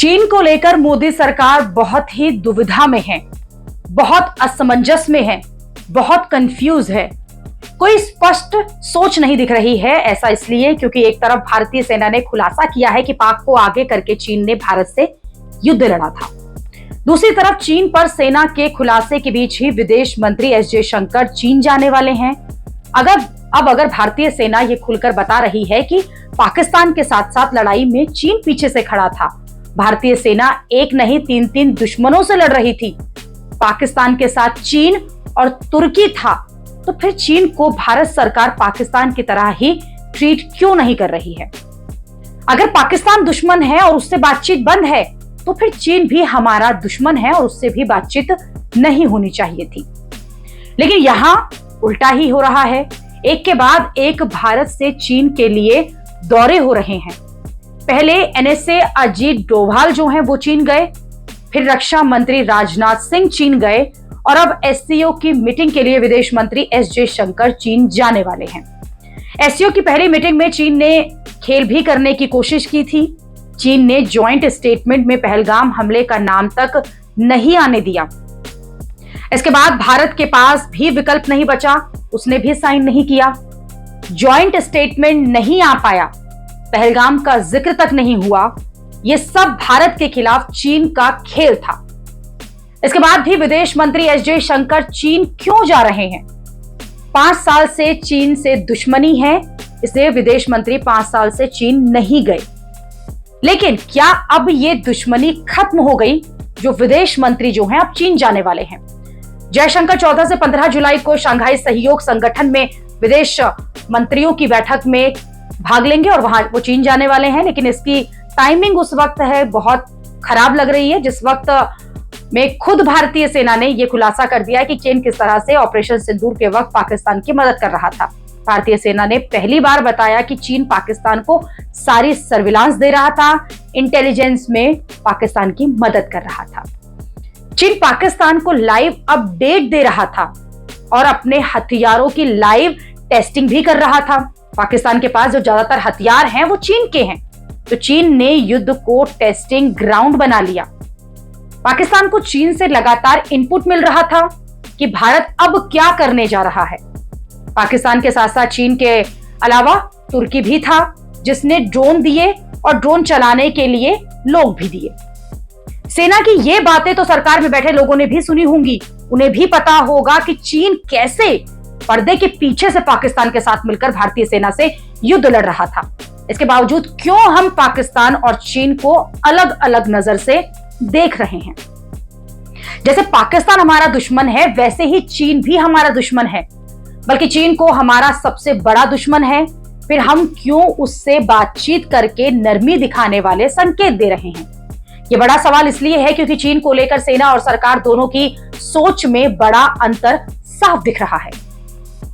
चीन को लेकर मोदी सरकार बहुत ही दुविधा में है, बहुत असमंजस में है, बहुत कंफ्यूज है। कोई स्पष्ट सोच नहीं दिख रही है। ऐसा इसलिए क्योंकि एक तरफ भारतीय सेना ने खुलासा किया है कि पाक को आगे करके चीन ने भारत से युद्ध लड़ा था। दूसरी तरफ चीन पर सेना के खुलासे के बीच ही विदेश मंत्री एस जयशंकर चीन जाने वाले हैं। अगर भारतीय सेना ये खुलकर बता रही है कि पाकिस्तान के साथ साथ लड़ाई में चीन पीछे से खड़ा था, भारतीय सेना एक नहीं तीन दुश्मनों से लड़ रही थी, पाकिस्तान के साथ चीन और तुर्की था, तो फिर चीन को भारत सरकार पाकिस्तान की तरह ही ट्रीट क्यों नहीं कर रही है? अगर पाकिस्तान दुश्मन है और उससे बातचीत बंद है, तो फिर चीन भी हमारा दुश्मन है और उससे भी बातचीत नहीं होनी चाहिए थी। लेकिन यहां उल्टा ही हो रहा है। एक के बाद एक भारत से चीन के लिए दौरे हो रहे हैं। पहले एनएसए अजीत डोभाल जो हैं वो चीन गए, फिर रक्षा मंत्री राजनाथ सिंह चीन गए और अब एससीओ की मीटिंग के लिए विदेश मंत्री एस जयशंकर चीन जाने वाले हैं। एससीओ की पहली मीटिंग में चीन ने खेल भी करने की कोशिश की थी। चीन ने ज्वाइंट स्टेटमेंट में पहलगाम हमले का नाम तक नहीं आने दिया। इसके बाद भारत के पास भी विकल्प नहीं बचा, उसने भी साइन नहीं किया। ज्वाइंट स्टेटमेंट नहीं आ पाया, पहलगाम का जिक्र तक नहीं हुआ। यह सब भारत के खिलाफ चीन का खेल था। इसके बाद भी विदेश मंत्री एस जयशंकर चीन क्यों जा रहे हैं? 5 साल से चीन से दुश्मनी है, इसलिए विदेश मंत्री 5 साल से चीन नहीं गए। लेकिन क्या अब ये दुश्मनी खत्म हो गई जो विदेश मंत्री जो हैं अब चीन जाने वाले हैं? जयशंकर 14 से 15 जुलाई को शंघाई सहयोग संगठन में विदेश मंत्रियों की बैठक में भाग लेंगे और वहां वो चीन जाने वाले हैं। लेकिन इसकी टाइमिंग उस वक्त है बहुत खराब लग रही है जिस वक्त में खुद भारतीय सेना ने यह खुलासा कर दिया कि चीन किस तरह से ऑपरेशन सिंदूर के वक्त पाकिस्तान की मदद कर रहा था। भारतीय सेना ने पहली बार बताया कि चीन पाकिस्तान को सारी सर्विलांस दे रहा था, इंटेलिजेंस में पाकिस्तान की मदद कर रहा था। चीन पाकिस्तान को लाइव अपडेट दे रहा था और अपने हथियारों की लाइव टेस्टिंग भी कर रहा था। पाकिस्तान के पास जो ज्यादातर हथियार हैं वो चीन के हैं, तो चीन ने युद्ध को टेस्टिंग ग्राउंड बना लिया। पाकिस्तान को चीन से लगातार इनपुट मिल रहा था कि भारत अब क्या करने जा रहा है। पाकिस्तान के साथ साथ चीन के अलावा तुर्की भी था जिसने ड्रोन दिए और ड्रोन चलाने के लिए लोग भी दिए। सेना की ये बातें तो सरकार में बैठे लोगों ने भी सुनी होंगी। उन्हें भी पता होगा कि चीन कैसे पर्दे के पीछे से पाकिस्तान के साथ मिलकर भारतीय सेना से युद्ध लड़ रहा था। इसके बावजूद क्यों हम पाकिस्तान और चीन को अलग अलग नजर से देख रहे हैं? जैसे पाकिस्तान हमारा दुश्मन है, वैसे ही चीन भी हमारा दुश्मन है, बल्कि चीन को हमारा सबसे बड़ा दुश्मन है। फिर हम क्यों उससे बातचीत करके नरमी दिखाने वाले संकेत दे रहे हैं? यह बड़ा सवाल इसलिए है क्योंकि चीन को लेकर सेना और सरकार दोनों की सोच में बड़ा अंतर साफ दिख रहा है।